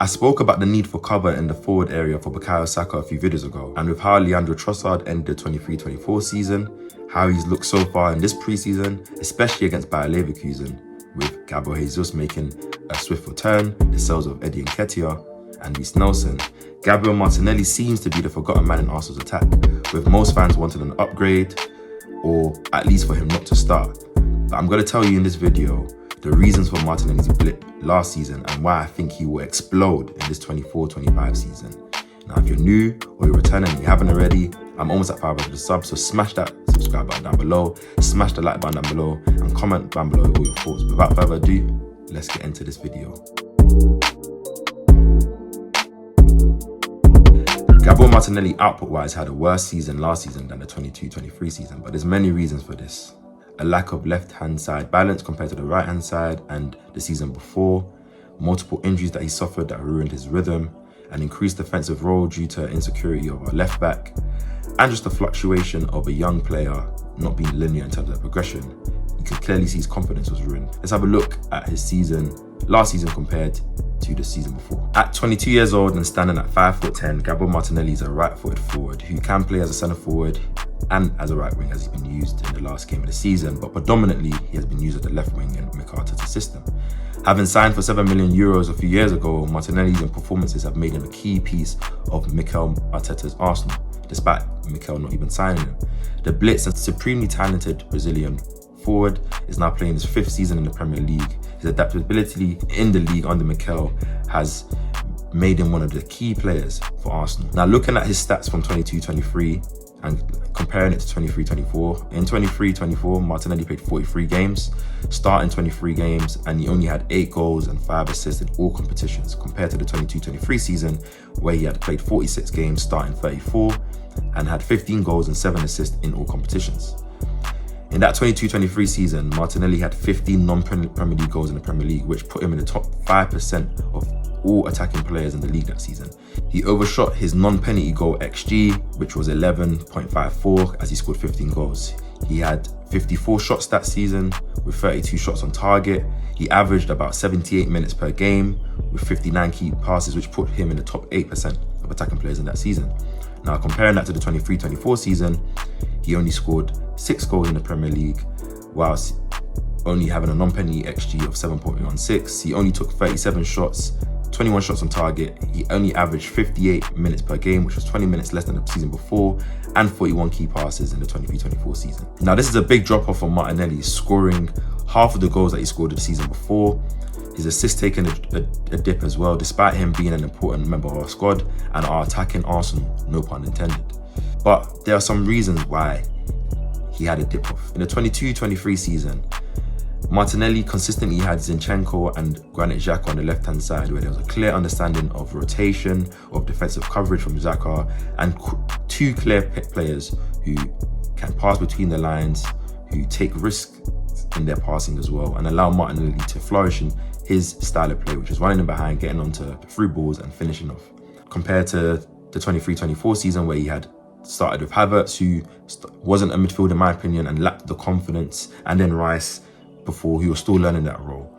I spoke about the need for cover in the forward area for Bukayo Saka a few videos ago, and with how Leandro Trossard ended the 23-24 season, how he's looked so far in this preseason, especially against Bayer Leverkusen, with Gabriel Jesus making a swift return, the sales of Eddie Nketiah and Reece Nelson. Gabriel Martinelli seems to be the forgotten man in Arsenal's attack, with most fans wanting an upgrade, or at least for him not to start. But I'm going to tell you in this video the reasons for Martinelli's blip last season and why I think he will explode in this 24-25 season. Now, if you're new or you're returning and you haven't already, I'm almost at 500 subs, so smash that subscribe button down below, smash the like button down below, and comment down below all your thoughts. Without further ado, let's get into this video. Gabriel Martinelli output-wise had a worse season last season than the 22-23 season, but there's many reasons for this. A lack of left-hand side balance compared to the right-hand side and the season before, multiple injuries that he suffered that ruined his rhythm, an increased defensive role due to insecurity of our left back, and just the fluctuation of a young player not being linear in terms of progression. You can clearly see his confidence was ruined. Let's have a look at his season, last season compared to the season before. At 22 years old and standing at 5'10", Gabriel Martinelli is a right-footed forward who can play as a centre forward and as a right wing as he's been used in the last game of the season, but predominantly he has been used at the left wing in Mikel Arteta's system. Having signed for €7 million a few years ago, Martinelli's performances have made him a key piece of Mikel Arteta's Arsenal, despite Mikel not even signing him. The blitz and supremely talented Brazilian forward is now playing his 5th season in the Premier League. His adaptability in the league under Mikel has made him one of the key players for Arsenal. Now, looking at his stats from 22-23 and comparing it to 23-24, in 23-24 Martinelli played 43 games, starting 23 games, and he only had 8 goals and 5 assists in all competitions, compared to the 22-23 season where he had played 46 games, starting 34, and had 15 goals and 7 assists in all competitions. In that 22-23 season, Martinelli had 15 non-Premier League goals in the Premier League, which put him in the top 5% of all attacking players in the league that season. He overshot his non-penalty goal XG, which was 11.54, as he scored 15 goals. He had 54 shots that season, with 32 shots on target. He averaged about 78 minutes per game, with 59 key passes, which put him in the top 8% of attacking players in that season. Now, comparing that to the 23-24 season, he only scored 6 goals in the Premier League, whilst only having a non-penalty XG of 7.16. He only took 37 shots, 21 shots on target. He only averaged 58 minutes per game, which was 20 minutes less than the season before, and 41 key passes in the 23-24 season. Now, this is a big drop-off for Martinelli, scoring half of the goals that he scored the season before. His assists taking a dip as well, despite him being an important member of our squad and our attacking Arsenal, no pun intended. But there are some reasons why he had a dip off. In the 22-23 season, Martinelli consistently had Zinchenko and Xhaka on the left-hand side, where there was a clear understanding of rotation, of defensive coverage from Xhaka, and 2 clear players who can pass between the lines, who take risks in their passing as well, and allow Martinelli to flourish in his style of play, which is running in behind, getting onto through balls and finishing off. Compared to the 23-24 season, where he had started with Havertz, who wasn't a midfielder in my opinion and lacked the confidence, and then Rice before, he was still learning that role.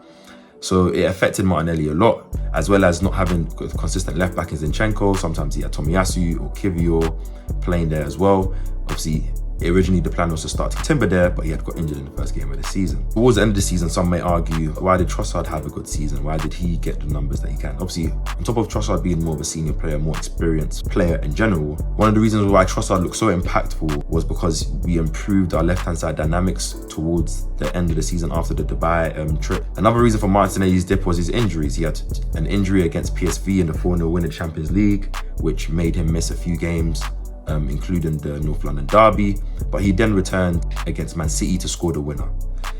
So it affected Martinelli a lot, as well as not having consistent left back in Zinchenko. Sometimes he had Tomiyasu or Kivior playing there as well. Obviously, originally the plan was to start Timber there, but he had got injured in the first game of the season. Towards the end of the season, some may argue, why did Trossard have a good season? Why did he get the numbers that he can? Obviously, on top of Trossard being more of a senior player, more experienced player in general, one of the reasons why Trossard looked so impactful was because we improved our left-hand side dynamics towards the end of the season after the Dubai trip. Another reason for Martinelli's dip was his injuries. He had an injury against PSV in the 4-0 win in the Champions League, which made him miss a few games, including the North London derby, but he then returned against Man City to score the winner.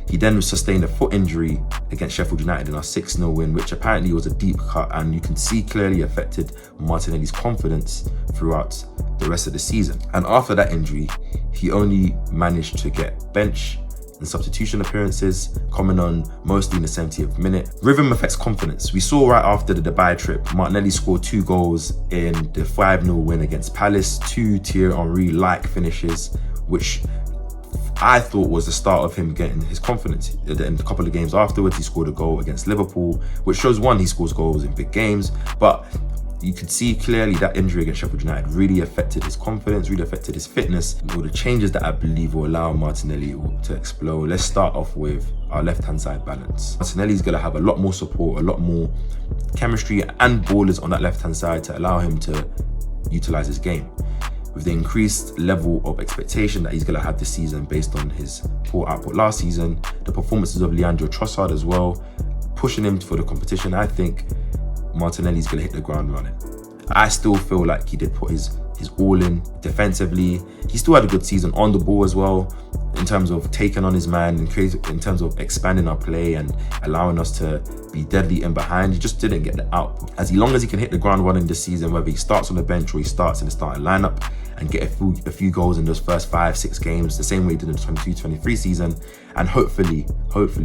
He then sustained a foot injury against Sheffield United in our 6-0 win, which apparently was a deep cut, and you can see clearly affected Martinelli's confidence throughout the rest of the season. And after that injury, he only managed to get bench and substitution appearances, coming on mostly in the 70th minute. Rhythm affects confidence. We saw right after the Dubai trip, Martinelli scored 2 goals in the 5-0 win against Palace, 2 Thierry Henry-like finishes, which I thought was the start of him getting his confidence. In a couple of games afterwards, he scored a goal against Liverpool, which shows, one, he scores goals in big games, but you could see clearly that injury against Sheffield United really affected his confidence, really affected his fitness. All the changes that I believe will allow Martinelli to explode. Let's start off with our left-hand side balance. Martinelli's going to have a lot more support, a lot more chemistry and ballers on that left-hand side to allow him to utilize his game. With the increased level of expectation that he's going to have this season based on his poor output last season, the performances of Leandro Trossard as well, pushing him for the competition, I think Martinelli's going to hit the ground running. I still feel like he did put his all in defensively. He still had a good season on the ball as well, in terms of taking on his man, in terms of expanding our play and allowing us to be deadly in behind. He just didn't get the output. As long as he can hit the ground running this season, whether he starts on the bench or he starts in the starting lineup and get a few goals in those first 5-6 games, the same way he did in the 22-23 season, and hopefully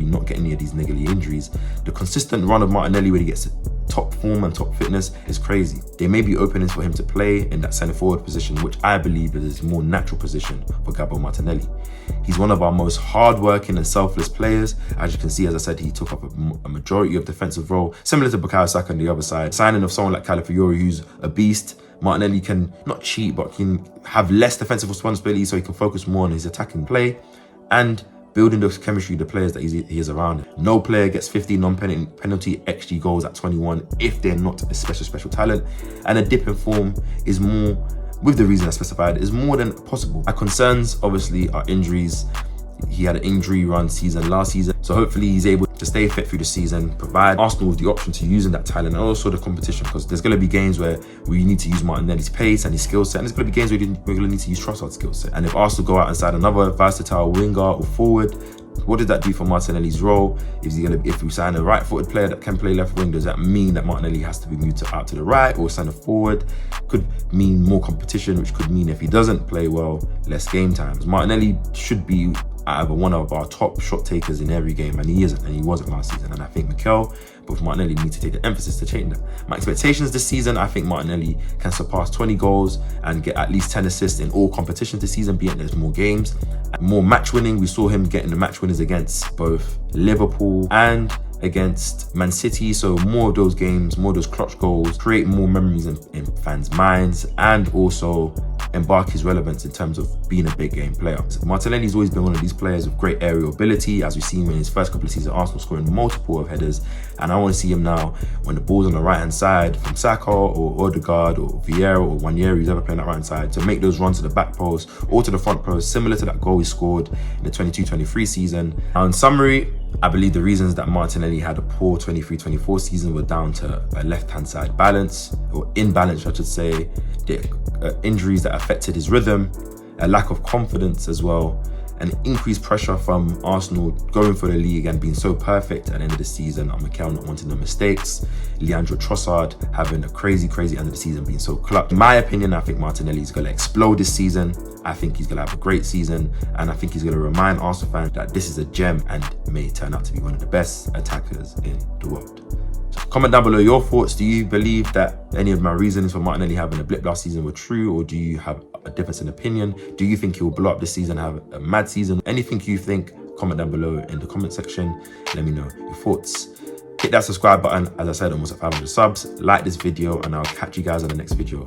not get any of these niggly injuries. The consistent run of Martinelli where he gets top form and top fitness is crazy. There may be openings for him to play in that centre forward position, which I believe is his more natural position for Gabriel Martinelli. He's one of our most hard-working and selfless players. As you can see, as I said, he took up a majority of defensive role, similar to Bukayo Saka on the other side. Signing of someone like Calafiori, who's a beast, Martinelli can not cheat, but can have less defensive responsibility so he can focus more on his attacking play and building the chemistry, the players that he is around. No player gets 50 non-penalty XG goals at 21 if they're not a special talent. And a dip in form is more, with the reason I specified, is more than possible. Our concerns, obviously, are injuries. He had an injury run season last season, so hopefully he's able to stay fit through the season, provide Arsenal with the option to using that talent and also the competition, because there's going to be games where we need to use Martinelli's pace and his skill set, and there's going to be games where we're going to need to use Trossard's skill set. And if Arsenal go out inside another versatile winger or forward, what does that do for Martinelli's role? If we sign a right-footed player that can play left wing, does that mean that Martinelli has to be moved out to the right or centre forward? Could mean more competition, which could mean if he doesn't play well, less game times. Martinelli should be either one of our top shot takers in every game, and he isn't, and he wasn't last season. And I think Mikel, but Martinelli needs to take the emphasis to change that. My expectations this season, I think Martinelli can surpass 20 goals and get at least 10 assists in all competitions this season, be it there's more games. More match winning, we saw him getting the match winners against both Liverpool and against Man City, so more of those games, more of those clutch goals, create more memories in fans' minds, and also embark his relevance in terms of being a big game player. Martinelli's always been one of these players with great aerial ability, as we've seen in his first couple of seasons at Arsenal, scoring multiple of headers, and I want to see him now when the ball's on the right hand side from Saka or Odegaard or Vieira or Wanyeri, who's ever playing that right hand side, to make those runs to the back post or to the front post, similar to that goal he scored in the 22-23 season. Now, in summary, I believe the reasons that Martinelli had a poor 23-24 season were down to a left-hand side balance, or imbalance, I should say, the injuries that affected his rhythm, a lack of confidence as well, and increased pressure from Arsenal going for the league and being so perfect at the end of the season, and Mikel not wanting no mistakes, Leandro Trossard having a crazy end of the season, being so clutch. In my opinion, I think Martinelli is going to explode this season. I think he's going to have a great season, and I think he's going to remind Arsenal fans that this is a gem and may turn out to be one of the best attackers in the world. So comment down below your thoughts. Do you believe that any of my reasons for Martinelli having a blip last season were true, or do you have a difference in opinion? Do you think he'll blow up this season, have a mad season? Anything you think, comment down below in the comment section. Let me know your thoughts. Hit that subscribe button. As I said, almost at 500 subs. Like this video, and I'll catch you guys on the next video.